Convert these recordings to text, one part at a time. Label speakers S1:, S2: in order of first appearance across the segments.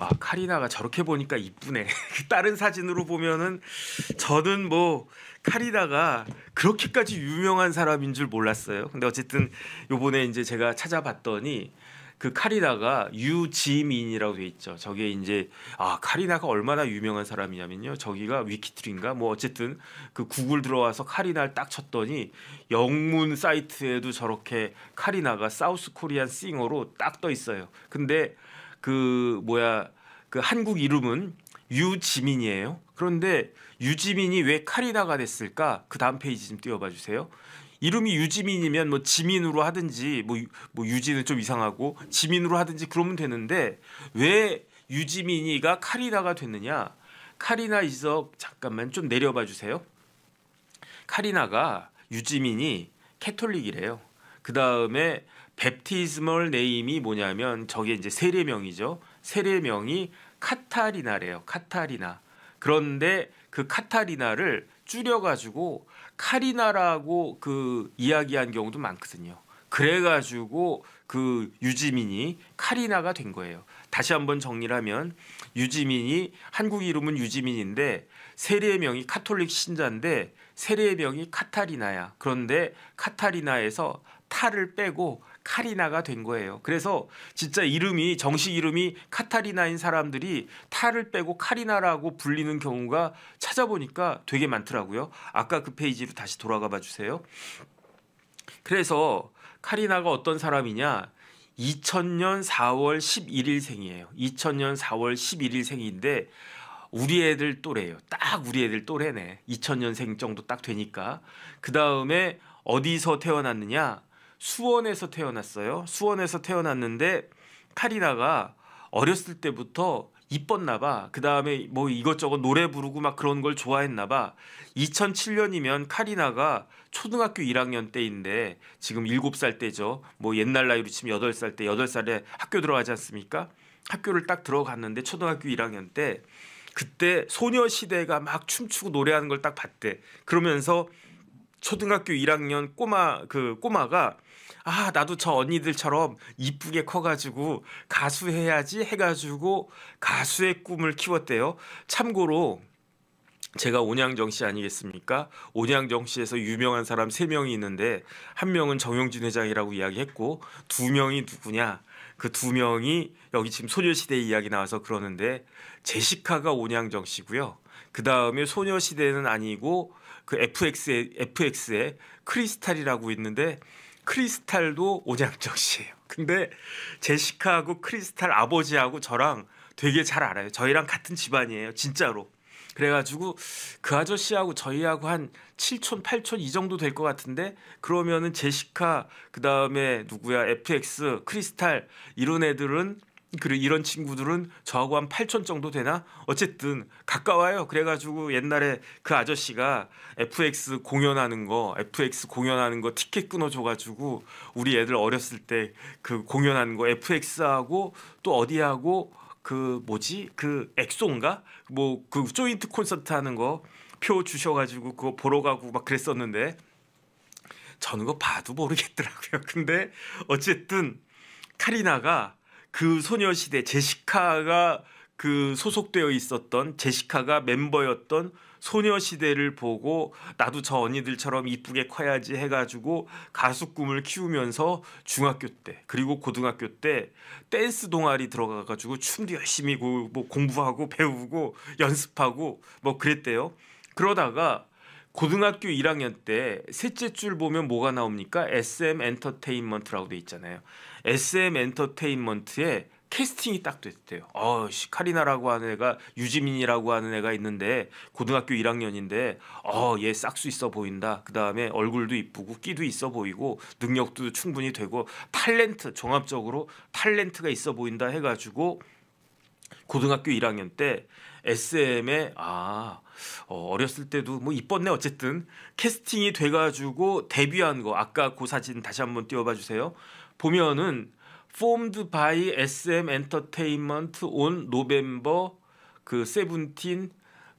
S1: 아, 카리나가 저렇게 보니까 이쁘네. 다른 사진으로 보면은 저는 뭐 카리나가 그렇게까지 유명한 사람인 줄 몰랐어요. 근데 어쨌든 요번에 이제 제가 찾아봤더니 그 카리나가 유지민이라고 돼 있죠. 저게 이제 아, 카리나가 얼마나 유명한 사람이냐면요. 저기가 위키트리인가 뭐 어쨌든 그 구글 들어와서 카리나를 딱 쳤더니 영문 사이트에도 저렇게 카리나가 사우스 코리안 싱어로 딱 떠 있어요. 근데 그 뭐야 그 한국 이름은 유지민이에요. 그런데 유지민이 왜 카리나가 됐을까? 그 다음 페이지 좀 띄워봐 주세요. 이름이 유지민이면 뭐 지민으로 하든지 뭐 유지는 좀 이상하고 지민으로 하든지 그러면 되는데 왜 유지민이가 카리나가 됐느냐? 카리나 이서 잠깐만 좀 내려봐 주세요. 카리나가 유지민이 캐톨릭이래요. 그 다음에 베프티스멀 네임이 뭐냐면 저게 이제 세례명이죠. 세례명이 카타리나래요. 카타리나. 그런데 그 카타리나를 줄여가지고 카리나라고 그 이야기한 경우도 많거든요. 그래가지고 그 유지민이 카리나가 된 거예요. 다시 한번 정리를 하면 유지민이 한국 이름은 유지민인데 세례명이 카톨릭 신자인데 세례명이 카타리나야. 그런데 카타리나에서 타를 빼고 카리나가 된 거예요. 그래서 진짜 이름이 정식 이름이 카타리나인 사람들이 타를 빼고 카리나라고 불리는 경우가 찾아보니까 되게 많더라고요. 아까 그 페이지로 다시 돌아가 봐 주세요. 그래서 카리나가 어떤 사람이냐? 2000년 4월 11일 생이에요. 2000년 4월 11일 생인데 우리 애들 또래예요. 딱 우리 애들 또래네. 2000년생 정도 딱 되니까. 그 다음에 어디서 태어났느냐? 수원에서 태어났어요. 수원에서 태어났는데 카리나가 어렸을 때부터 이뻤나 봐. 그 다음에 뭐 이것저것 노래 부르고 막 그런 걸 좋아했나 봐. 2007년이면 카리나가 초등학교 1학년 때인데 지금 7살 때죠. 뭐 옛날 나이로 치면 8살 때 8살에 학교 들어가지 않습니까? 학교를 딱 들어갔는데 초등학교 1학년 때 그때 소녀시대가 막 춤추고 노래하는 걸 딱 봤대. 그러면서 초등학교 1학년 꼬마가 아 나도 저 언니들처럼 이쁘게 커가지고 가수 해야지 해가지고 가수의 꿈을 키웠대요. 참고로 제가 온양정 씨 아니겠습니까? 온양정 씨에서 유명한 사람 3명이 있는데 한 명은 정용진 회장이라고 이야기했고 2명이 누구냐? 그 2명이 여기 지금 소녀시대 이야기 나와서 그러는데 제시카가 온양정 씨고요. 그 다음에 소녀시대는 아니고 그 FX의 크리스탈이라고 있는데 크리스탈도 온양정 씨예요. 근데 제시카하고 크리스탈 아버지하고 저랑 되게 잘 알아요. 저희랑 같은 집안이에요. 진짜로. 그래가지고 그 아저씨하고 저희하고 한 7촌, 8촌 이 정도 될 것 같은데 그러면은 제시카 그 다음에 누구야 FX, 크리스탈 이런 애들은 이런 친구들은 저하고 한 8촌 정도 되나? 어쨌든 가까워요. 그래가지고 옛날에 그 아저씨가 FX 공연하는 거 티켓 끊어줘가지고 우리 애들 어렸을 때 그 공연하는 거 FX하고 또 어디하고 그 뭐지 그 엑소인가 뭐 그 조인트 콘서트 하는 거 표 주셔가지고 그거 보러 가고 막 그랬었는데 저는 그거 봐도 모르겠더라고요. 근데 어쨌든 카리나가 그 소녀시대 제시카가 그 소속되어 있었던 제시카가 멤버였던 소녀시대를 보고 나도 저 언니들처럼 이쁘게 커야지 해가지고 가수 꿈을 키우면서 중학교 때 그리고 고등학교 때 댄스 동아리 들어가가지고 춤도 열심히 뭐 공부하고 배우고 연습하고 뭐 그랬대요. 그러다가 고등학교 1학년 때 셋째 줄 보면 뭐가 나옵니까? SM 엔터테인먼트라고 돼 있잖아요. SM 엔터테인먼트에 캐스팅이 딱 됐대요. 카리나라고 하는 애가 유지민이라고 하는 애가 있는데 고등학교 1학년인데 얘 싹수 있어 보인다. 그 다음에 얼굴도 이쁘고 끼도 있어 보이고 능력도 충분히 되고 종합적으로 탤런트가 있어 보인다 해가지고 고등학교 1학년 때 SM에 어렸을 때도 뭐 이뻤네. 어쨌든 캐스팅이 돼가지고 데뷔한 거 아까 그 사진 다시 한번 띄워봐 주세요. 보면은 Formed by SM Entertainment on November 그 17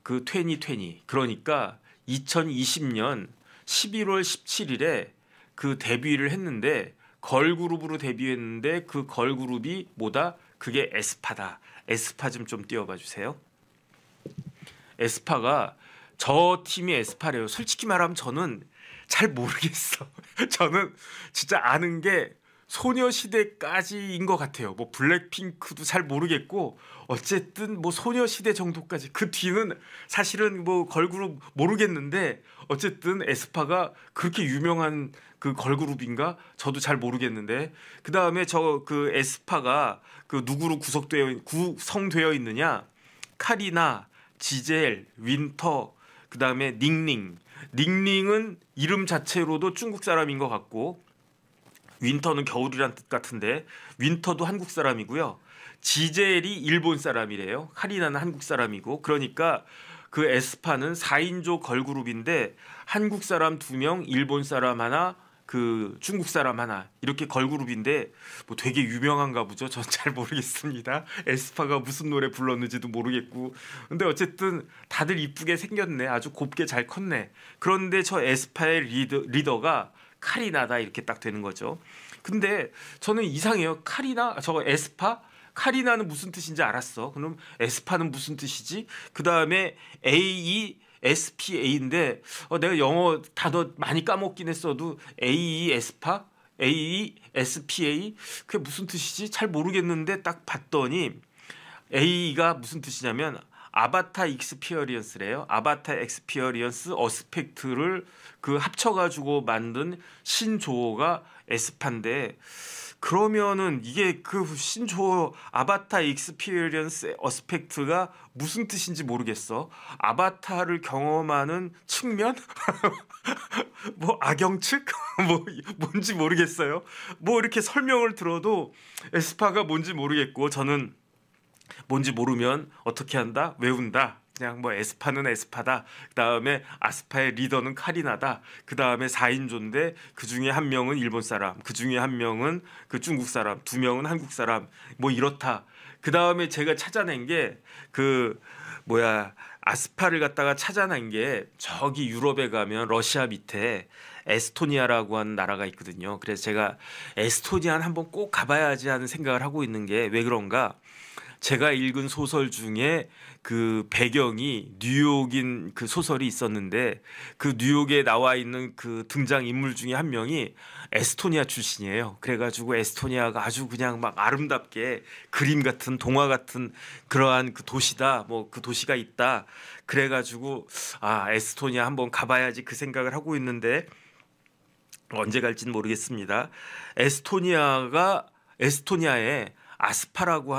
S1: 그 2020 그러니까 2020년 11월 17일에 그 데뷔를 했는데 걸그룹으로 데뷔했는데 그 걸그룹이 뭐다? 그게 에스파다. 에스파 좀 띄워봐 주세요. 에스파가 저 팀이 에스파래요. 솔직히 말하면 저는 잘 모르겠어. 저는 진짜 아는 게 소녀시대까지인 것 같아요. 뭐 블랙핑크도 잘 모르겠고 어쨌든 뭐 소녀시대 정도까지 그 뒤는 사실은 뭐 걸그룹 모르겠는데 어쨌든 에스파가 그렇게 유명한 그 걸그룹인가 저도 잘 모르겠는데 그 다음에 저 그 에스파가 그 누구로 구성되어 있느냐 카리나, 지젤, 윈터 그 다음에 닝닝. 닝닝은 이름 자체로도 중국 사람인 것 같고 윈터는 겨울이란 뜻 같은데 윈터도 한국 사람이고요. 지젤이 일본 사람이래요. 카리나는 한국 사람이고 그러니까 그 에스파는 4인조 걸그룹인데 한국 사람 2명, 일본 사람 하나, 그 중국 사람 하나 이렇게 걸그룹인데 뭐 되게 유명한가 보죠. 전 잘 모르겠습니다. 에스파가 무슨 노래 불렀는지도 모르겠고 근데 어쨌든 다들 이쁘게 생겼네. 아주 곱게 잘 컸네. 그런데 저 에스파의 리더가 카리나다 이렇게 딱 되는 거죠. 근데 저는 이상해요. 카리나 저거 에스파 카리나는 무슨 뜻인지 알았어. 그럼 에스파는 무슨 뜻이지? 그 다음에 AESPA인데 내가 영어 단어 많이 까먹긴 했어도 AESPA, AESPA 그게 무슨 뜻이지? 잘 모르겠는데 딱 봤더니 A가 무슨 뜻이냐면 아바타 익스피어리언스래요. 아바타 익스피어리언스 어스펙트를 그 합쳐가지고 만든 신조어가 에스파인데 그러면은 이게 그 신조어 아바타 익스피리언스 어스펙트가 무슨 뜻인지 모르겠어. 아바타를 경험하는 측면? 뭐 악영측? 뭐 뭔지 모르겠어요. 뭐 이렇게 설명을 들어도 에스파가 뭔지 모르겠고 저는 뭔지 모르면 어떻게 한다? 외운다. 그냥 뭐 에스파는 에스파다. 그다음에 아스파의 리더는 카리나다. 그다음에 4인조인데 그중에 한 명은 일본 사람, 그중에 한 명은 그 중국 사람, 2명은 한국 사람. 뭐 이렇다. 그다음에 제가 찾아낸 게 그 뭐야 아스파를 갖다가 찾아낸 게 저기 유럽에 가면 러시아 밑에 에스토니아라고 하는 나라가 있거든요. 그래서 제가 에스토니아는 한번 꼭 가봐야지 하는 생각을 하고 있는 게 왜 그런가? 제가 읽은 소설 중에 그 배경이 뉴욕인 그 소설이 있었는데 그 뉴욕에 나와 있는 그 등장 인물 중에 한 명이 에스토니아 출신이에요. 그래가지고 에스토니아가 아주 그냥 막 아름답게 그림 같은 동화 같은 그러한 그 도시다. 뭐 그 도시가 있다. 그래가지고 아 에스토니아 한번 가봐야지 그 생각을 하고 있는데 언제 갈지는 모르겠습니다. 에스토니아에 에스파라고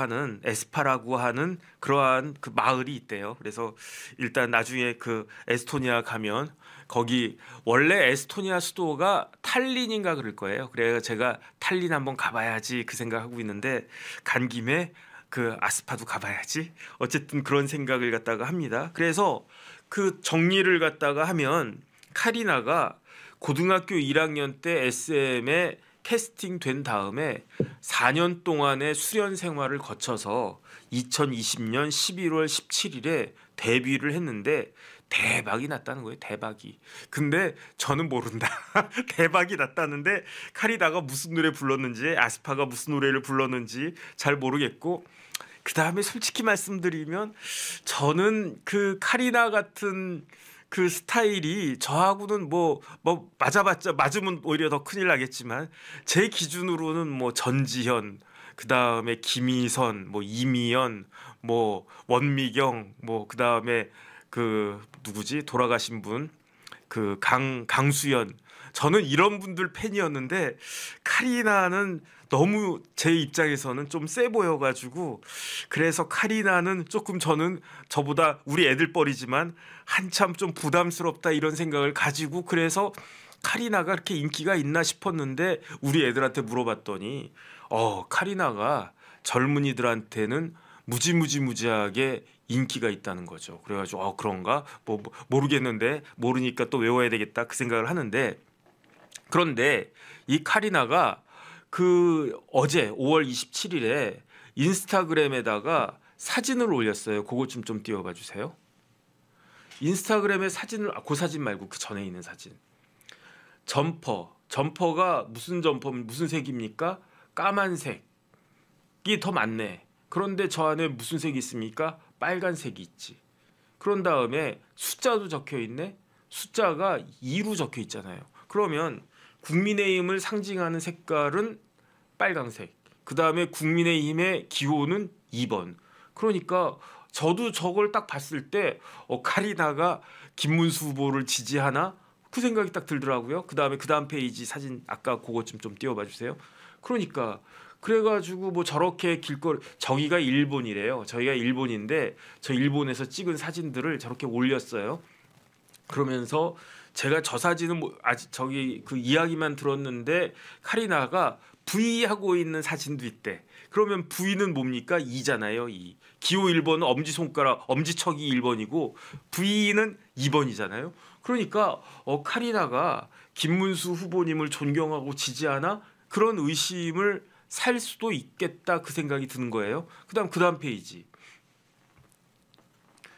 S1: 하는 그러한 그 마을이 있대요. 그래서 일단 나중에 그 에스토니아 가면 거기 원래 에스토니아 수도가 탈린인가 그럴 거예요. 그래서 제가 탈린 한번 가봐야지 그 생각하고 있는데 간 김에 그 아스파도 가봐야지. 어쨌든 그런 생각을 갖다가 합니다. 그래서 그 정리를 갖다가 하면 카리나가 고등학교 1학년 때 SM에 캐스팅된 다음에 4년 동안의 수련 생활을 거쳐서 2020년 11월 17일에 데뷔를 했는데 대박이 났다는 거예요. 대박이. 근데 저는 모른다. 대박이 났다는데 카리나가 무슨 노래 불렀는지 아스파가 무슨 노래를 불렀는지 잘 모르겠고 그 다음에 솔직히 말씀드리면 저는 그 카리나 같은 그 스타일이 저하고는 뭐 맞아봤자 맞으면 오히려 더 큰일 나겠지만 제 기준으로는 뭐 전지현 그 다음에 김희선 뭐 이미연 뭐 원미경 뭐 그 다음에 그 누구지 돌아가신 분 그 강수연 저는 이런 분들 팬이었는데 카리나는 너무 제 입장에서는 좀 세 보여가지고 그래서 카리나는 조금 저는 저보다 우리 애들 뻘이지만 한참 좀 부담스럽다 이런 생각을 가지고 그래서 카리나가 그렇게 인기가 있나 싶었는데 우리 애들한테 물어봤더니 카리나가 젊은이들한테는 무지하게 인기가 있다는 거죠. 그래가지고 그런가 뭐 모르겠는데 모르니까 또 외워야 되겠다 그 생각을 하는데 그런데 이 카리나가 그 어제 5월 27일에 인스타그램에다가 사진을 올렸어요. 그것 좀 띄워봐 주세요. 인스타그램에 사진을 그 사진 말고 그 전에 있는 사진. 점퍼가 무슨 점퍼 무슨 색입니까? 까만색이 더 많네. 그런데 저 안에 무슨 색이 있습니까? 빨간색이 있지. 그런 다음에 숫자도 적혀 있네. 숫자가 2로 적혀 있잖아요. 그러면 국민의힘을 상징하는 색깔은 빨강색. 그 다음에 국민의힘의 기호는 2번. 그러니까 저도 저걸 딱 봤을 때 카리나가 김문수 후보를 지지하나? 그 생각이 딱 들더라고요. 그 다음 페이지 사진 아까 그것 좀 띄워봐 주세요. 그러니까 그래가지고 뭐 저렇게 길거리 저기가 일본이래요. 저희가 일본인데 저 일본에서 찍은 사진들을 저렇게 올렸어요. 그러면서 제가 저 사진은 뭐 아직 저기 그 이야기만 들었는데 카리나가 V 하고 있는 사진도 있대. 그러면 V는 뭡니까? 2잖아요. 2. 기호 1번은 엄지손가락, 엄지척이 1번이고 V는 2번이잖아요. 그러니까 카리나가 김문수 후보님을 존경하고 지지하나? 그런 의심을 살 수도 있겠다 그 생각이 드는 거예요. 그다음 페이지.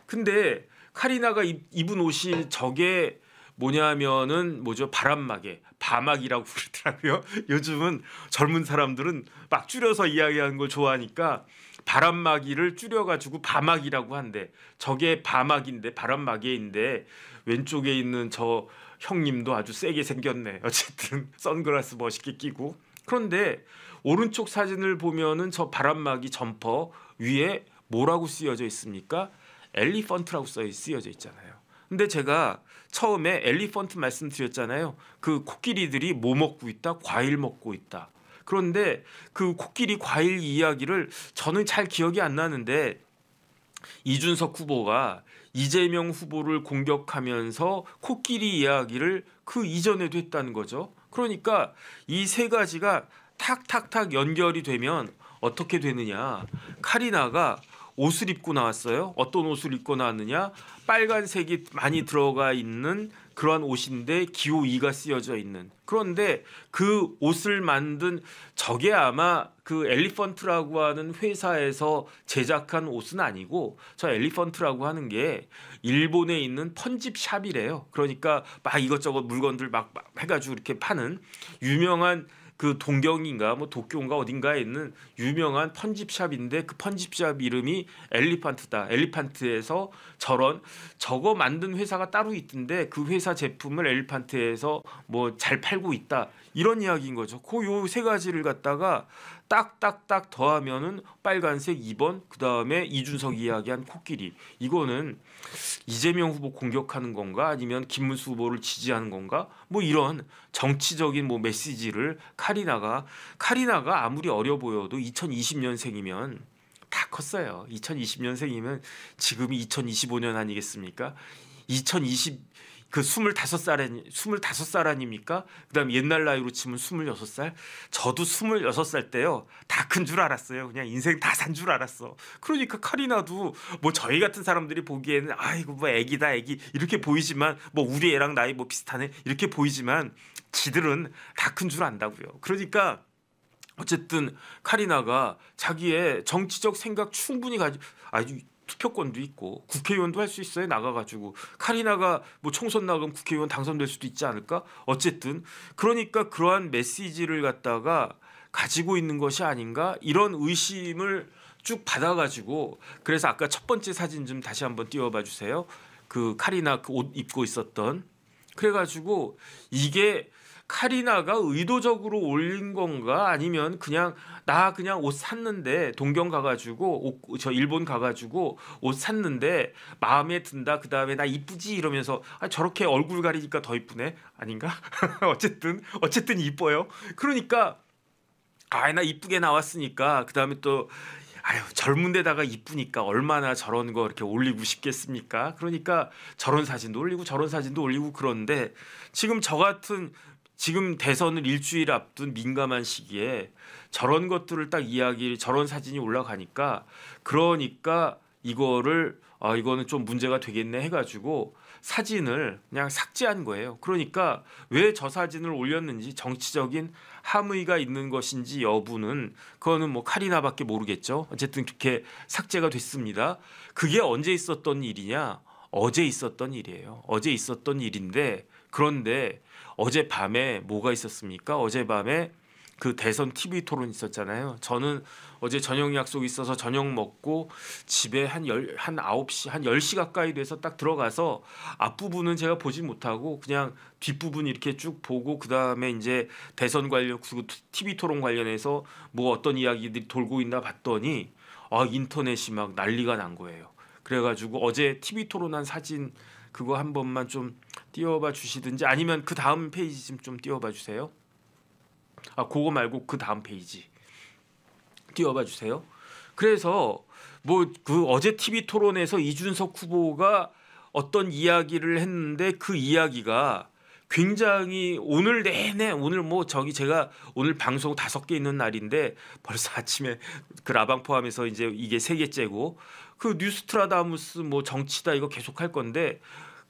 S1: 근데 카리나가 입은 옷이 저게 뭐냐면은 뭐죠? 바람막이, 바막이라고 부르더라고요. 요즘은 젊은 사람들은 막 줄여서 이야기하는 걸 좋아하니까 바람막이를 줄여가지고 바막이라고 한대. 저게 바막인데 바람막이인데 왼쪽에 있는 저 형님도 아주 세게 생겼네. 어쨌든 선글라스 멋있게 끼고. 그런데 오른쪽 사진을 보면은 저 바람막이 점퍼 위에 뭐라고 쓰여져 있습니까? 엘리펀트라고 쓰여져 있잖아요. 근데 제가 처음에 엘리펀트 말씀드렸잖아요. 그 코끼리들이 뭐 먹고 있다? 과일 먹고 있다. 그런데 그 코끼리 과일 이야기를 저는 잘 기억이 안 나는데 이준석 후보가 이재명 후보를 공격하면서 코끼리 이야기를 그 이전에도 했다는 거죠. 그러니까 이 세 가지가 탁탁탁 연결이 되면 어떻게 되느냐. 카리나가 옷을 입고 나왔어요. 어떤 옷을 입고 나왔느냐? 빨간색이 많이 들어가 있는 그러한 옷인데 기호 2가 쓰여져 있는. 그런데 그 옷을 만든 저게 아마 그 엘리펀트라고 하는 회사에서 제작한 옷은 아니고 저 엘리펀트라고 하는 게 일본에 있는 펀집샵이래요. 그러니까 막 이것저것 물건들 막 해가지고 이렇게 파는 유명한 그 동경인가 뭐 도쿄인가 어딘가에 있는 유명한 펀집샵인데 그 펀집샵 이름이 엘리펀트다. 엘리펀트에서 저거 만든 회사가 따로 있던데 그 회사 제품을 엘리펀트에서 뭐 잘 팔고 있다. 이런 이야기인 거죠. 그 요 세 가지를 갖다가 딱딱딱 더하면은 빨간색 2번, 그다음에 이준석 이야기한 코끼리. 이거는 이재명 후보 공격하는 건가 아니면 김문수 후보를 지지하는 건가? 뭐 이런 정치적인 뭐 메시지를 카리나가 아무리 어려 보여도 2020년생이면 다 컸어요. 2020년생이면 지금이 2025년 아니겠습니까? 2020 그 25살 아닙니까? 그다음 옛날 나이로 치면 26살. 저도 26살 때요. 다 큰 줄 알았어요. 그냥 인생 다 산 줄 알았어. 그러니까 카리나도 뭐 저희 같은 사람들이 보기에는 아이고 뭐 애기다 애기 이렇게 보이지만 뭐 우리 애랑 나이 뭐 비슷하네 이렇게 보이지만 지들은 다 큰 줄 안다고요. 그러니까 어쨌든 카리나가 자기의 정치적 생각 충분히 아주 투표권도 있고 국회의원도 할 수 있어요. 나가가지고 카리나가 뭐 총선 나가면 국회의원 당선될 수도 있지 않을까? 어쨌든 그러니까 그러한 메시지를 갖다가 가지고 있는 것이 아닌가 이런 의심을 쭉 받아가지고 그래서 아까 첫 번째 사진 좀 다시 한번 띄워봐 주세요. 그 카리나 그 옷 입고 있었던 그래가지고 이게 카리나가 의도적으로 올린 건가 아니면 나 그냥 옷 샀는데 동경 가가지고 저 일본 가가지고 옷 샀는데 마음에 든다 그 다음에 나 이쁘지 이러면서 저렇게 얼굴 가리니까 더 이쁘네 아닌가 어쨌든 이뻐요. 그러니까 나 이쁘게 나왔으니까 그 다음에 또 젊은 데다가 이쁘니까 얼마나 저런 거 이렇게 올리고 싶겠습니까? 그러니까 저런 사진도 올리고 저런 사진도 올리고 그런데 지금 저 같은 지금 대선을 일주일 앞둔 민감한 시기에 저런 것들을 딱 저런 사진이 올라가니까 그러니까 이거는 좀 문제가 되겠네 해가지고 사진을 그냥 삭제한 거예요. 그러니까 왜 저 사진을 올렸는지 정치적인 함의가 있는 것인지 여부는 그거는 뭐 카리나밖에 모르겠죠. 어쨌든 그렇게 삭제가 됐습니다. 그게 언제 있었던 일이냐? 어제 있었던 일이에요. 어제 있었던 일인데 그런데 어젯밤에 뭐가 있었습니까? 어젯밤에 그 대선 TV 토론 있었잖아요. 저는 어제 저녁 약속 있어서 저녁 먹고 집에 한 9시, 한 10시 가까이 돼서 딱 들어가서 앞부분은 제가 보지 못하고 그냥 뒷부분 이렇게 쭉 보고 그다음에 이제 대선 관련 그 TV 토론 관련해서 뭐 어떤 이야기들이 돌고 있나 봤더니 인터넷이 막 난리가 난 거예요. 그래가지고 어제 TV 토론한 사진 그거 한 번만 좀 띄워봐 주시든지 아니면 그 다음 페이지 좀 띄워봐 주세요. 그거 말고 그 다음 페이지 띄워봐 주세요. 그래서 뭐 그 어제 TV 토론에서 이준석 후보가 어떤 이야기를 했는데 그 이야기가 굉장히 오늘 내내 오늘 뭐 저기 제가 오늘 방송 5개 있는 날인데 벌써 아침에 그 라방 포함해서 이제 이게 3개째고 그 뉴스트라다무스 뭐 정치다 이거 계속 할 건데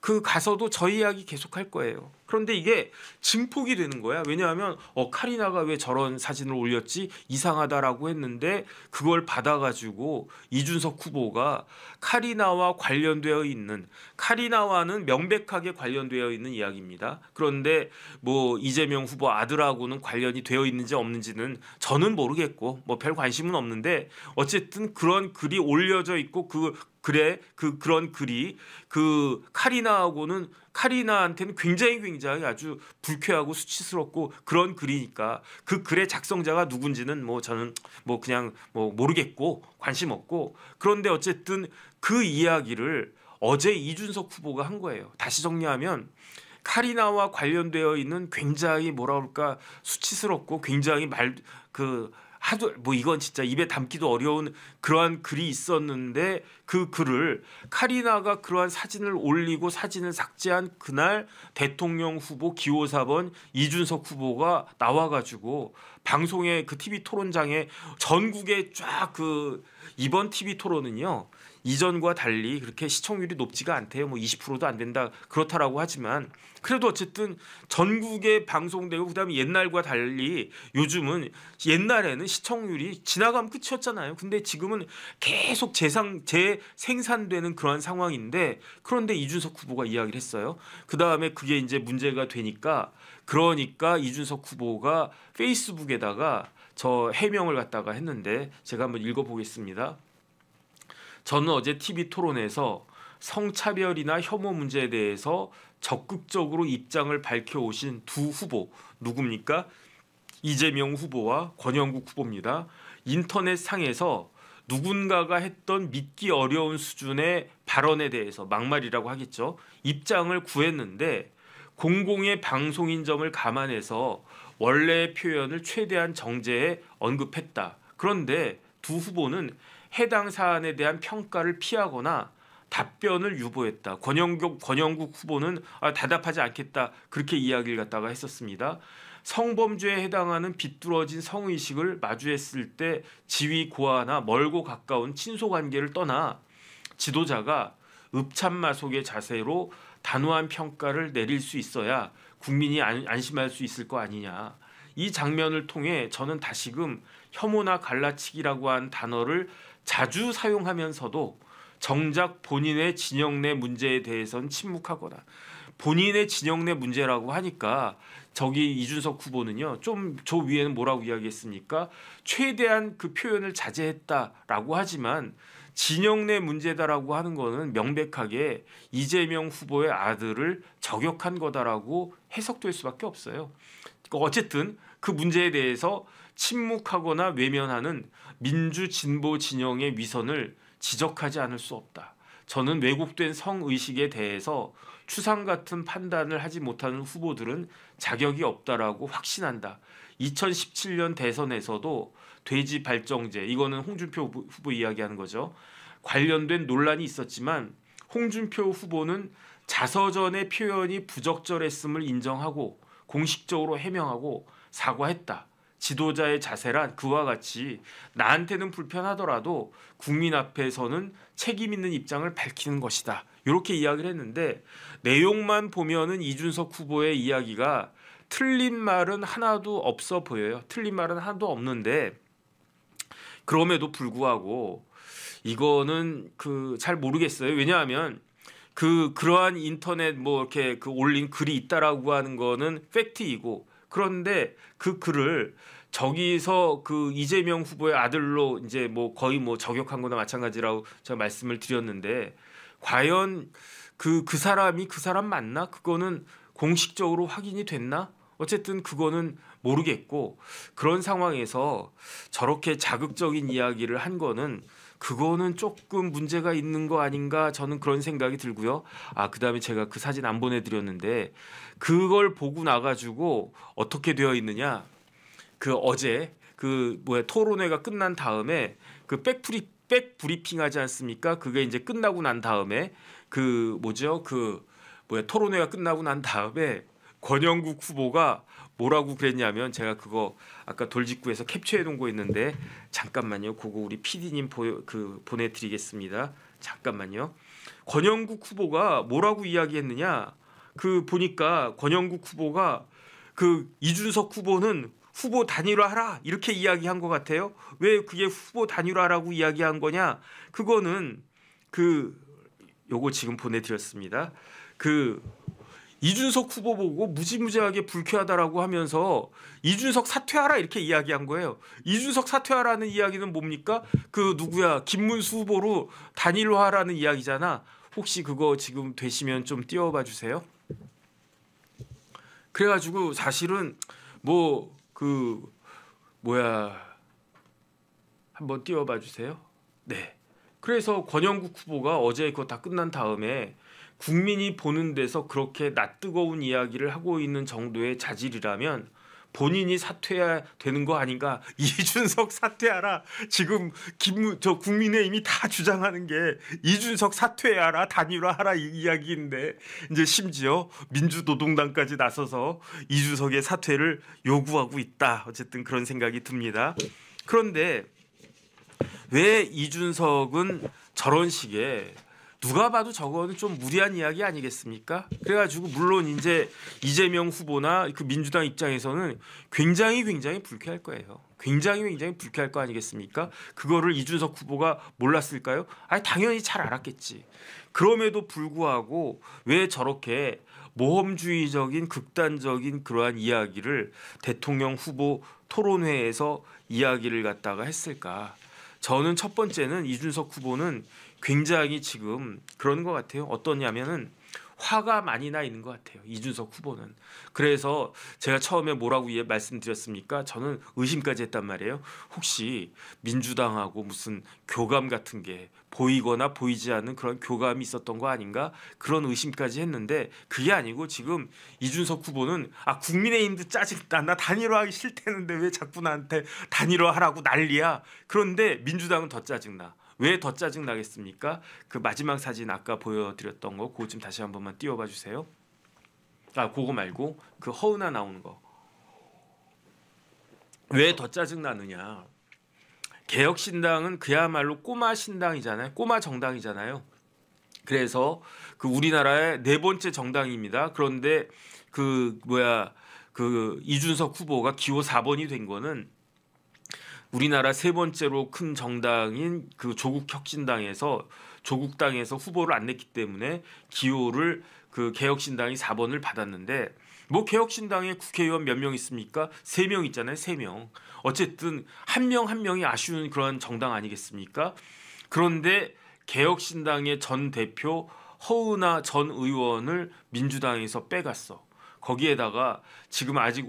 S1: 그 가서도 저 이야기 계속 할 거예요. 그런데 이게 증폭이 되는 거야. 왜냐하면 카리나가 왜 저런 사진을 올렸지 이상하다라고 했는데 그걸 받아가지고 이준석 후보가 카리나와 관련되어 있는 카리나와는 명백하게 관련되어 있는 이야기입니다. 그런데 뭐 이재명 후보 아들하고는 관련이 되어 있는지 없는지는 저는 모르겠고 뭐 별 관심은 없는데 어쨌든 그런 글이 올려져 있고 그런 글이 그 카리나한테는 굉장히 아주 불쾌하고 수치스럽고 그런 글이니까 그 글의 작성자가 누군지는 뭐 저는 뭐 그냥 뭐 모르겠고 관심 없고 그런데 어쨌든 그 이야기를 어제 이준석 후보가 한 거예요. 다시 정리하면 카리나와 관련되어 있는 굉장히 뭐라 그럴까 수치스럽고 굉장히 하도 뭐 이건 진짜 입에 담기도 어려운 그러한 글이 있었는데 그 글을 카리나가 그러한 사진을 올리고 사진을 삭제한 그날 대통령 후보 기호 4번 이준석 후보가 나와가지고 방송에 그 TV 토론장에 전국에 쫙 이번 TV 토론은요 이전과 달리 그렇게 시청률이 높지가 않대요. 뭐 20%도 안 된다 그렇다라고 하지만 그래도 어쨌든 전국에 방송되고 그다음에 옛날과 달리 요즘은 옛날에는 시청률이 지나가면 끝이었잖아요. 근데 지금은 계속 재생산되는 그런 상황인데 그런데 이준석 후보가 이야기를 했어요. 그다음에 그게 이제 문제가 되니까 그러니까 이준석 후보가 페이스북에다가 저 해명을 갖다가 했는데 제가 한번 읽어보겠습니다. 저는 어제 TV 토론에서 성차별이나 혐오 문제에 대해서 적극적으로 입장을 밝혀오신 두 후보 누굽니까? 이재명 후보와 권영국 후보입니다. 인터넷 상에서 누군가가 했던 믿기 어려운 수준의 발언에 대해서 막말이라고 하겠죠. 입장을 구했는데 공공의 방송인 점을 감안해서 원래의 표현을 최대한 정제해 언급했다. 그런데 두 후보는 해당 사안에 대한 평가를 피하거나 답변을 유보했다. 권영국 후보는 대답하지 않겠다. 그렇게 이야기를 갖다가 했었습니다. 성범죄에 해당하는 비뚤어진 성의식을 마주했을 때 지위 고하나 멀고 가까운 친소관계를 떠나 지도자가 읍참마속의 자세로 단호한 평가를 내릴 수 있어야 국민이 안심할 수 있을 거 아니냐. 이 장면을 통해 저는 다시금 혐오나 갈라치기라고 한 단어를 자주 사용하면서도 정작 본인의 진영 내 문제에 대해서는 침묵하거나 본인의 진영 내 문제라고 하니까 저기 이준석 후보는요. 좀 저 위에는 뭐라고 이야기했습니까? 최대한 그 표현을 자제했다라고 하지만 진영 내 문제다라고 하는 거는 명백하게 이재명 후보의 아들을 저격한 거다라고 해석될 수밖에 없어요. 어쨌든 그 문제에 대해서 침묵하거나 외면하는 민주 진보 진영의 위선을 지적하지 않을 수 없다. 저는 왜곡된 성의식에 대해서 추상 같은 판단을 하지 못하는 후보들은 자격이 없다라고 확신한다. 2017년 대선에서도 돼지 발정제 이거는 홍준표 후보 이야기하는 거죠. 관련된 논란이 있었지만 홍준표 후보는 자서전의 표현이 부적절했음을 인정하고 공식적으로 해명하고 사과했다. 지도자의 자세란 그와 같이 나한테는 불편하더라도 국민 앞에서는 책임 있는 입장을 밝히는 것이다. 이렇게 이야기를 했는데 내용만 보면은 이준석 후보의 이야기가 틀린 말은 하나도 없어 보여요. 틀린 말은 하나도 없는데 그럼에도 불구하고 이거는 잘 모르겠어요. 왜냐하면 그러한 인터넷 뭐 이렇게 올린 글이 있다라고 하는 거는 팩트이고 그런데 그 글을 저기서 그 이재명 후보의 아들로 이제 뭐 거의 뭐 저격한 거나 마찬가지라고 제가 말씀을 드렸는데 과연 그 사람이 그 사람 맞나? 그거는 공식적으로 확인이 됐나? 어쨌든 그거는 모르겠고 그런 상황에서 저렇게 자극적인 이야기를 한 거는 그거는 조금 문제가 있는 거 아닌가 저는 그런 생각이 들고요. 그다음에 제가 그 사진 안 보내드렸는데 그걸 보고 나가지고 어떻게 되어 있느냐. 그 어제 그 토론회가 끝난 다음에 그 백브리핑 하지 않습니까? 그게 이제 끝나고 난 다음에 토론회가 끝나고 난 다음에 권영국 후보가 뭐라고 그랬냐면 제가 그거 아까 돌직구에서 캡처해 놓은 거 있는데 잠깐만요. 그거 우리 PD님 보내드리겠습니다. 잠깐만요. 권영국 후보가 뭐라고 이야기했느냐? 그 보니까 권영국 후보가 그 이준석 후보는 후보 단일화하라 이렇게 이야기한 것 같아요. 왜 그게 후보 단일화라고 이야기한 거냐? 그거는 요거 지금 보내드렸습니다. 이준석 후보 보고 무지무지하게 불쾌하다라고 하면서 이준석 사퇴하라 이렇게 이야기한 거예요. 이준석 사퇴하라는 이야기는 뭡니까? 김문수 후보로 단일화하라는 이야기잖아. 혹시 그거 지금 되시면 좀 띄워봐 주세요. 그래가지고 사실은 한번 띄워봐 주세요. 네. 그래서 권영국 후보가 어제 그거 다 끝난 다음에 국민이 보는 데서 그렇게 낯뜨거운 이야기를 하고 있는 정도의 자질이라면 본인이 사퇴해야 되는 거 아닌가? 이준석 사퇴하라. 지금 국민의힘이 다 주장하는 게 이준석 사퇴하라, 단일화하라 이 이야기인데 이제 심지어 민주노동당까지 나서서 이준석의 사퇴를 요구하고 있다. 어쨌든 그런 생각이 듭니다. 그런데 왜 이준석은 저런 식의 누가 봐도 저거는 좀 무리한 이야기 아니겠습니까? 그래가지고 물론 이제 이재명 후보나 그 민주당 입장에서는 굉장히 불쾌할 거예요. 굉장히 불쾌할 거 아니겠습니까? 그거를 이준석 후보가 몰랐을까요? 당연히 잘 알았겠지. 그럼에도 불구하고 왜 저렇게 모험주의적인 극단적인 그러한 이야기를 대통령 후보 토론회에서 이야기를 갖다가 했을까? 저는 첫 번째는 이준석 후보는 굉장히 지금 그런 것 같아요. 어떠냐면은 화가 많이 나 있는 것 같아요. 이준석 후보는. 그래서 제가 처음에 뭐라고 말씀드렸습니까? 저는 의심까지 했단 말이에요. 혹시 민주당하고 무슨 교감 같은 게 보이거나 보이지 않는 그런 교감이 있었던 거 아닌가? 그런 의심까지 했는데 그게 아니고 지금 이준석 후보는 국민의힘도 짜증나. 나 단일화하기 싫다는데 왜 자꾸 나한테 단일화하라고 난리야. 그런데 민주당은 더 짜증나. 왜 더 짜증 나겠습니까? 그 마지막 사진 아까 보여드렸던 거 그거 좀 다시 한 번만 띄워봐 주세요. 그거 말고 그 허은아 나오는 거. 왜 더 짜증 나느냐? 개혁신당은 그야말로 꼬마 신당이잖아요. 꼬마 정당이잖아요. 그래서 우리나라의 네 번째 정당입니다. 그런데 이준석 후보가 기호 4번이 된 거는 우리나라 세 번째로 큰 정당인 조국당에서 후보를 안 냈기 때문에 기호를 개혁신당이 4번을 받았는데 개혁신당에 국회의원 몇 명 있습니까? 3명 있잖아요. 3명. 어쨌든 한 명이 아쉬운 그런 정당 아니겠습니까? 그런데 개혁신당의 전 대표 허은하 전 의원을 민주당에서 빼갔어. 거기에다가 지금 아직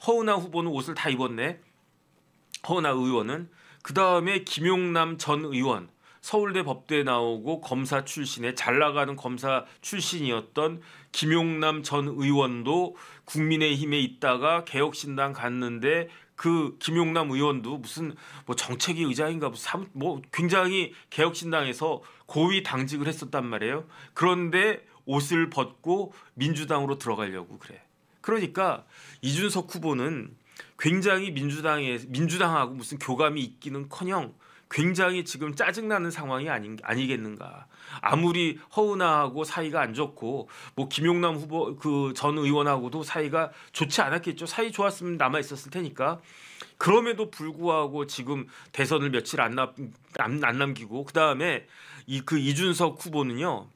S1: 허은하 후보는 옷을 다 입었네. 허은하 의원은 그다음에 김용남 전 의원 서울대 법대 나오고 검사 출신의 잘 나가는 검사 출신이었던 김용남 전 의원도 국민의힘에 있다가 개혁신당 갔는데 그 김용남 의원도 무슨 정책위 의장인가 굉장히 개혁신당에서 고위 당직을 했었단 말이에요. 그런데 옷을 벗고 민주당으로 들어가려고 그래. 그러니까 이준석 후보는 굉장히 민주당하고 무슨 교감이 있기는커녕 굉장히 지금 짜증나는 상황이 아니겠는가. 아무리 허은하하고 사이가 안 좋고 김용남 후보 전 의원하고도 사이가 좋지 않았겠죠. 사이 좋았으면 남아 있었을 테니까. 그럼에도 불구하고 지금 대선을 며칠 안 남기고 그다음에 이준석 후보는요.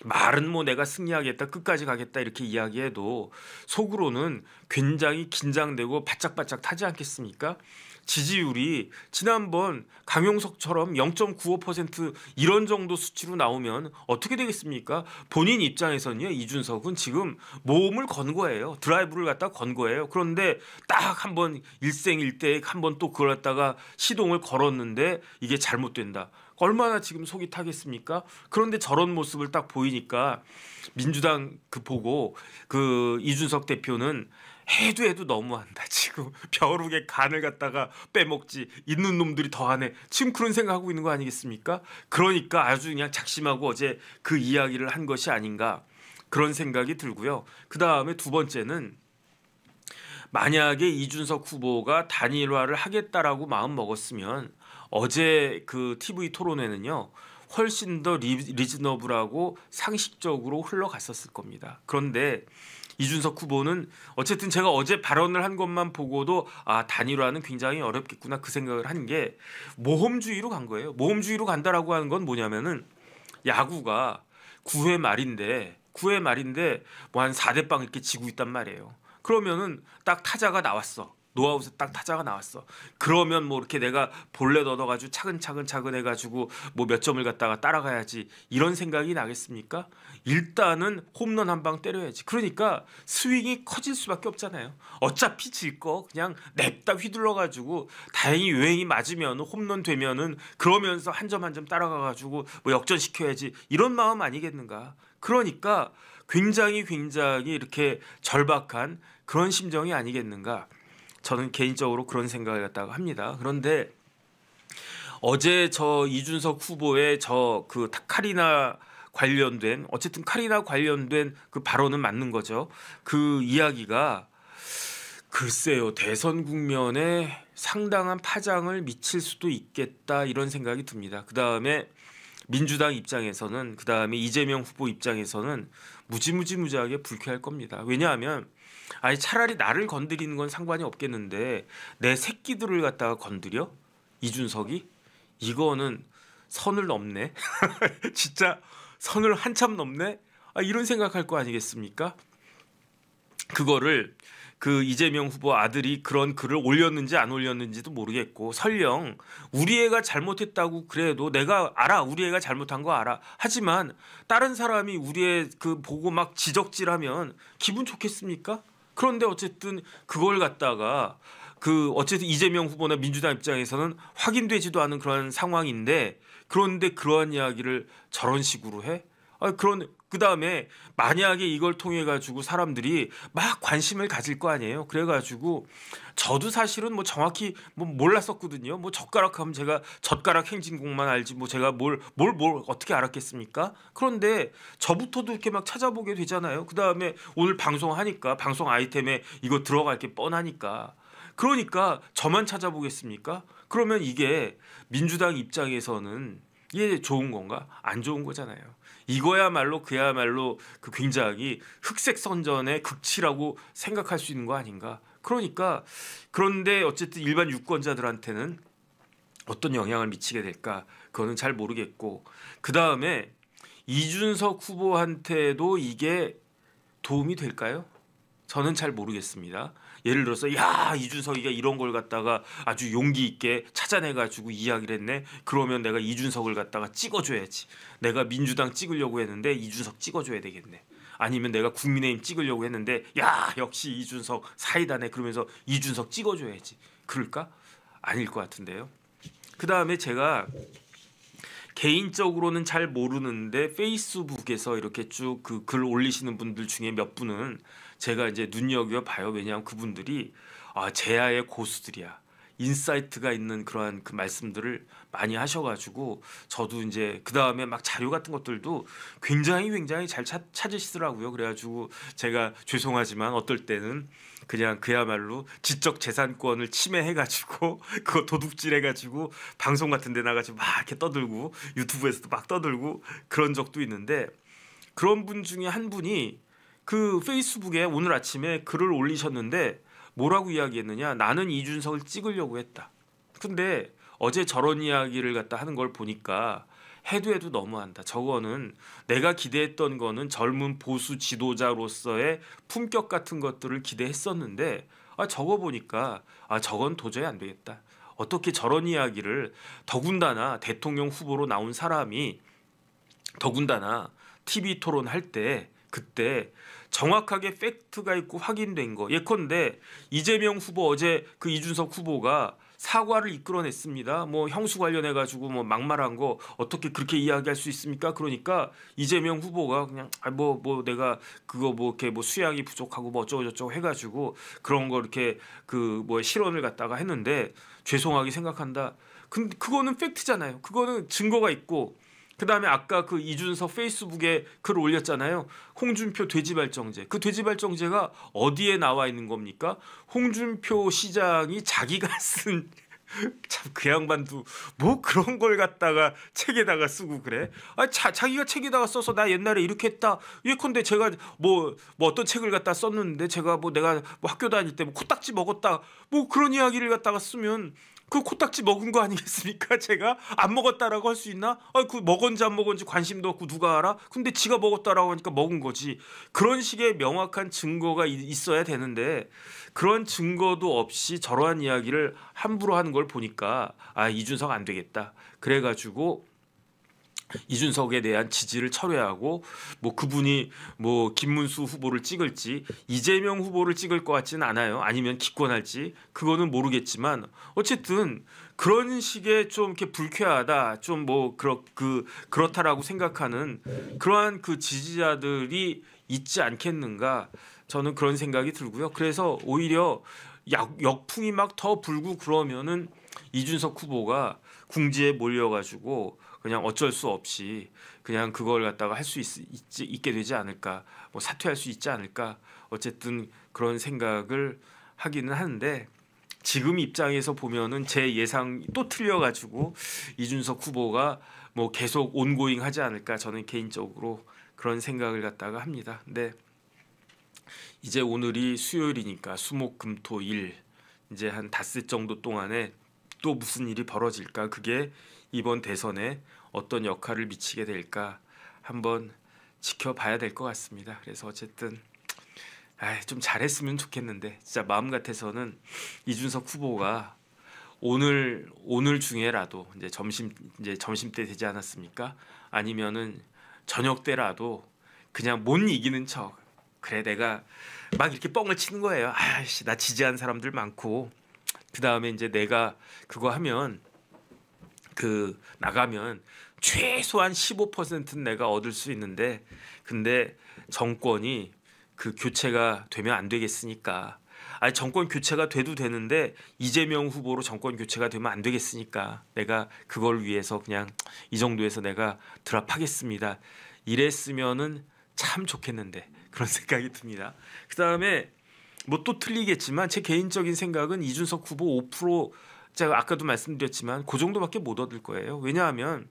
S1: 말은 뭐 내가 승리하겠다, 끝까지 가겠다 이렇게 이야기해도 속으로는 굉장히 긴장되고 바짝바짝 타지 않겠습니까? 지지율이 지난번 강용석처럼 0.95% 이런 정도 수치로 나오면 어떻게 되겠습니까? 본인 입장에서는요, 이준석은 지금 모험을 건 거예요. 드라이브를 갖다 건 거예요. 그런데 딱 한번 일생일대에 한번 또 그걸 갖다가 시동을 걸었는데 이게 잘못된다. 얼마나 지금 속이 타겠습니까? 그런데 저런 모습을 딱 보이니까 민주당 그 보고 그 이준석 대표는 해도 너무한다. 지금 벼룩의 간을 갖다가 빼먹지 있는 놈들이 더하네. 지금 그런 생각하고 있는 거 아니겠습니까? 그러니까 아주 그냥 작심하고 어제 그 이야기를 한 것이 아닌가 그런 생각이 들고요. 그 다음에 두 번째는 만약에 이준석 후보가 단일화를 하겠다라고 마음 먹었으면 어제 그 TV 토론회는요 훨씬 더 리즈너블하고 상식적으로 흘러갔었을 겁니다. 그런데 이준석 후보는 어쨌든 제가 어제 발언을 한 것만 보고도 아 단일화는 굉장히 어렵겠구나 그 생각을 한 게 모험주의로 간 거예요. 모험주의로 간다라고 하는 건 뭐냐면은 야구가 9회 말인데 뭐 한 4대 빵 이렇게 지고 있단 말이에요. 그러면은 딱 타자가 나왔어. 노아웃에 딱 타자가 나왔어. 그러면 뭐 이렇게 내가 볼넷 얻어가지고 차근차근 해가지고 뭐 몇 점을 갖다가 따라가야지 이런 생각이 나겠습니까? 일단은 홈런 한 방 때려야지. 그러니까 스윙이 커질 수밖에 없잖아요. 어차피 질 거 그냥 냅다 휘둘러가지고 다행히 유행이 맞으면 홈런 되면은 그러면서 한 점 한 점 따라가가지고 뭐 역전시켜야지 이런 마음 아니겠는가? 그러니까 굉장히 이렇게 절박한 그런 심정이 아니겠는가? 저는 개인적으로 그런 생각을 갖다가 합니다. 그런데 어제 저 이준석 후보의 저 그 카리나 관련된 어쨌든 카리나 관련된 그 발언은 맞는 거죠. 그 이야기가 글쎄요 대선 국면에 상당한 파장을 미칠 수도 있겠다 이런 생각이 듭니다. 그 다음에 민주당 입장에서는 그 다음에 이재명 후보 입장에서는 무지하게 불쾌할 겁니다. 왜냐하면 아니 차라리 나를 건드리는 건 상관이 없겠는데 내 새끼들을 갖다가 건드려? 이준석이? 이거는 선을 넘네. 진짜 선을 한참 넘네. 아, 이런 생각할 거 아니겠습니까? 그거를 그 이재명 후보 아들이 그런 글을 올렸는지 안 올렸는지도 모르겠고 설령 우리 애가 잘못했다고 그래도 내가 알아. 우리 애가 잘못한 거 알아. 하지만 다른 사람이 우리 애 그 보고 막 지적질하면 기분 좋겠습니까? 그런데 어쨌든 그걸 갖다가 그 어쨌든 이재명 후보나 민주당 입장에서는 확인되지도 않은 그런 상황인데 그런데 그러한 이야기를 저런 식으로 해? 아, 그 다음에 만약에 이걸 통해 가지고 사람들이 막 관심을 가질 거 아니에요. 그래 가지고 저도 사실은 뭐 정확히 뭐 몰랐었거든요. 뭐 젓가락 하면 제가 젓가락 행진곡만 알지 뭐 제가 뭘 어떻게 알았겠습니까? 그런데 저부터도 이렇게 막 찾아보게 되잖아요. 그 다음에 오늘 방송하니까 방송 아이템에 이거 들어갈 게 뻔하니까. 그러니까 저만 찾아보겠습니까? 그러면 이게 민주당 입장에서는 이게 좋은 건가? 안 좋은 거잖아요. 이거야말로 그야말로 그 굉장히 흑색 선전의 극치라고 생각할 수 있는 거 아닌가? 그러니까 그런데 어쨌든 일반 유권자들한테는 어떤 영향을 미치게 될까? 그거는 잘 모르겠고 그 다음에 이준석 후보한테도 이게 도움이 될까요? 저는 잘 모르겠습니다. 예를 들어서 야 이준석이가 이런 걸 갖다가 아주 용기 있게 찾아내가지고 이야기를 했네. 그러면 내가 이준석을 갖다가 찍어줘야지. 내가 민주당 찍으려고 했는데 이준석 찍어줘야 되겠네. 아니면 내가 국민의힘 찍으려고 했는데 야 역시 이준석 사이다네. 그러면서 이준석 찍어줘야지. 그럴까? 아닐 것 같은데요. 그 다음에 제가 개인적으로는 잘 모르는데 페이스북에서 이렇게 쭉 그 글 올리시는 분들 중에 몇 분은 제가 이제 눈여겨 봐요. 왜냐하면 그분들이 제야의 고수들이야. 인사이트가 있는 그러한 그 말씀들을 많이 하셔가지고 저도 이제 그 다음에 막 자료 같은 것들도 굉장히 잘 찾으시더라고요. 그래가지고 제가 죄송하지만 어떨 때는 그냥 그야말로 지적 재산권을 침해해가지고 그거 도둑질해가지고 방송 같은 데 나가지고 막 이렇게 떠들고 유튜브에서도 막 떠들고 그런 적도 있는데 그런 분 중에 한 분이 그 페이스북에 오늘 아침에 글을 올리셨는데 뭐라고 이야기했느냐. 나는 이준석을 찍으려고 했다. 근데 어제 저런 이야기를 갖다 하는 걸 보니까 해도 너무한다. 저거는 내가 기대했던 거는 젊은 보수 지도자로서의 품격 같은 것들을 기대했었는데 저거 보니까 저건 도저히 안 되겠다. 어떻게 저런 이야기를 더군다나 대통령 후보로 나온 사람이 더군다나 TV 토론할 때 그때 정확하게 팩트가 있고 확인된 거 예컨대 이재명 후보 어제 그 이준석 후보가 사과를 이끌어냈습니다. 뭐 형수 관련해 가지고 뭐 막말한 거 어떻게 그렇게 이야기할 수 있습니까? 그러니까 이재명 후보가 그냥 뭐 내가 그거 뭐 이렇게 뭐 수양이 부족하고 뭐 어쩌고 저쩌고 해가지고 그런 거 이렇게 그 뭐 실언을 갖다가 했는데 죄송하게 생각한다. 근데 그거는 팩트잖아요. 그거는 증거가 있고. 그다음에 아까 그 이준석 페이스북에 글 올렸잖아요. 홍준표 돼지발정제. 그 돼지발정제가 어디에 나와 있는 겁니까? 홍준표 시장이 자기가 쓴 참 그 양반도 뭐 그런 걸 갖다가 책에다가 쓰고 그래. 자기가 책에다가 써서 나 옛날에 이렇게 했다. 예컨대 제가 뭐 어떤 책을 갖다 썼는데 제가 뭐 내가 뭐 학교 다닐 때 뭐 코딱지 먹었다. 뭐 그런 이야기를 갖다가 쓰면 그 코딱지 먹은 거 아니겠습니까? 제가 안 먹었다라고 할 수 있나? 그 먹었는지 안 먹었는지 관심도 없고 누가 알아? 근데 지가 먹었다라고 하니까 먹은 거지. 그런 식의 명확한 증거가 있어야 되는데 그런 증거도 없이 저러한 이야기를 함부로 하는 걸 보니까 이준석 안 되겠다. 그래가지고 이준석에 대한 지지를 철회하고 뭐 그분이 뭐 김문수 후보를 찍을지 이재명 후보를 찍을 것 같지는 않아요. 아니면 기권할지 그거는 모르겠지만 어쨌든 그런 식의 좀 이렇게 불쾌하다 좀 뭐 그렇다라고 생각하는 그러한 그 지지자들이 있지 않겠는가 저는 그런 생각이 들고요. 그래서 오히려 역풍이 막 더 불고 그러면은 이준석 후보가 궁지에 몰려가지고 그냥 어쩔 수 없이 그냥 그걸 갖다가 할 수 있게 되지 않을까, 뭐 사퇴할 수 있지 않을까, 어쨌든 그런 생각을 하기는 하는데 지금 입장에서 보면은 제 예상이 또 틀려가지고 이준석 후보가 뭐 계속 온고잉 하지 않을까 저는 개인적으로 그런 생각을 갖다가 합니다. 근데 이제 오늘이 수요일이니까 수목금토일 이제 한 닷새 정도 동안에 또 무슨 일이 벌어질까 그게 이번 대선에 어떤 역할을 미치게 될까 한번 지켜봐야 될 것 같습니다. 그래서 어쨌든 좀 잘했으면 좋겠는데 진짜 마음 같아서는 이준석 후보가 오늘 중에라도 이제 점심 때 되지 않았습니까? 아니면은 저녁 때라도 그냥 못 이기는 척 그래 내가 막 이렇게 뻥을 치는 거예요. 나 지지한 사람들 많고 그 다음에 이제 내가 그거 하면 나가면 최소한 15%는 내가 얻을 수 있는데 근데 정권이 그 교체가 되면 안 되겠으니까 정권 교체가 돼도 되는데 이재명 후보로 정권 교체가 되면 안 되겠으니까 내가 그걸 위해서 그냥 이 정도에서 내가 드랍하겠습니다. 이랬으면은 참 좋겠는데 그런 생각이 듭니다. 그 다음에 뭐 또 틀리겠지만 제 개인적인 생각은 이준석 후보 5% 제가 아까도 말씀드렸지만 그 정도밖에 못 얻을 거예요. 왜냐하면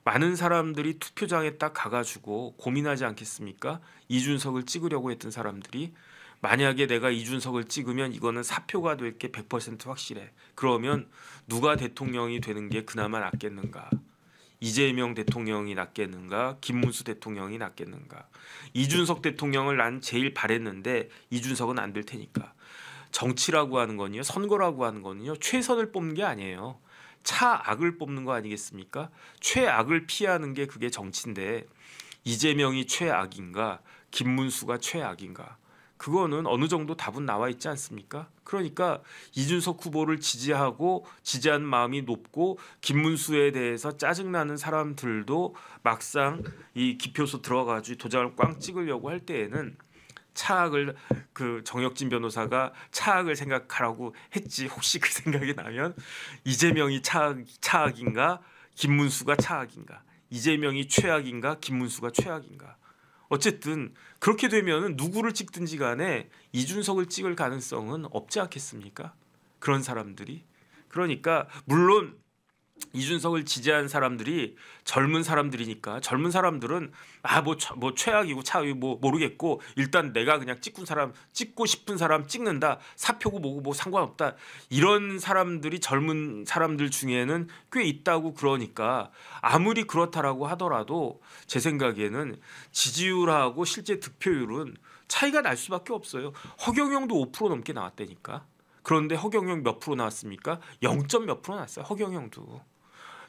S1: 많은 사람들이 투표장에 딱 가가지고 고민하지 않겠습니까? 이준석을 찍으려고 했던 사람들이 만약에 내가 이준석을 찍으면 이거는 사표가 될 게 100% 확실해. 그러면 누가 대통령이 되는 게 그나마 낫겠는가? 이재명 대통령이 낫겠는가? 김문수 대통령이 낫겠는가? 이준석 대통령을 난 제일 바랬는데 이준석은 안 될 테니까. 정치라고 하는 건요, 선거라고 하는 건요, 최선을 뽑는 게 아니에요. 차악을 뽑는 거 아니겠습니까? 최악을 피하는 게 그게 정치인데 이재명이 최악인가, 김문수가 최악인가? 그거는 어느 정도 답은 나와 있지 않습니까? 그러니까 이준석 후보를 지지한 마음이 높고 김문수에 대해서 짜증나는 사람들도 막상 이 기표소 들어가지고 도장을 꽝 찍으려고 할 때에는 차악을 정혁진 변호사가 차악을 생각하라고 했지 혹시 그 생각이 나면 이재명이 차악인가 김문수가 차악인가 이재명이 최악인가 김문수가 최악인가 어쨌든 그렇게 되면 누구를 찍든지 간에 이준석을 찍을 가능성은 없지 않겠습니까? 그런 사람들이 그러니까 물론 이준석을 지지한 사람들이 젊은 사람들이니까 젊은 사람들은 뭐 최악이고 차이고 뭐 모르겠고 일단 내가 그냥 찍고 싶은 사람 찍는다, 사표고 뭐고 뭐 상관없다, 이런 사람들이 젊은 사람들 중에는 꽤 있다고. 그러니까 아무리 그렇다라고 하더라도 제 생각에는 지지율하고 실제 득표율은 차이가 날 수밖에 없어요. 허경영도 5% 넘게 나왔다니까. 그런데 허경영 몇 프로 나왔습니까? 0. 몇 프로 나왔어요. 허경영도.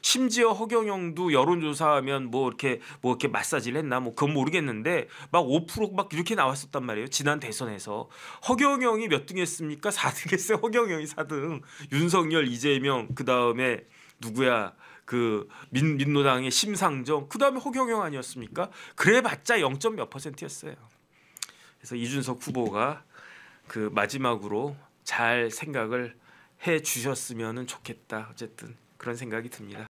S1: 심지어 허경영도 여론조사하면 뭐 이렇게 마사지를 했나 뭐 그건 모르겠는데 막 5% 막 이렇게 나왔었단 말이에요. 지난 대선에서 허경영이 몇 등 했습니까? 4등 했어요. 허경영이 4등. 윤석열, 이재명, 그 다음에 누구야? 그 민노당의 심상정, 그 다음에 허경영 아니었습니까? 그래봤자 0. 몇 %였어요. 그래서 이준석 후보가 그 마지막으로 잘 생각을 해 주셨으면 좋겠다. 어쨌든 그런 생각이 듭니다.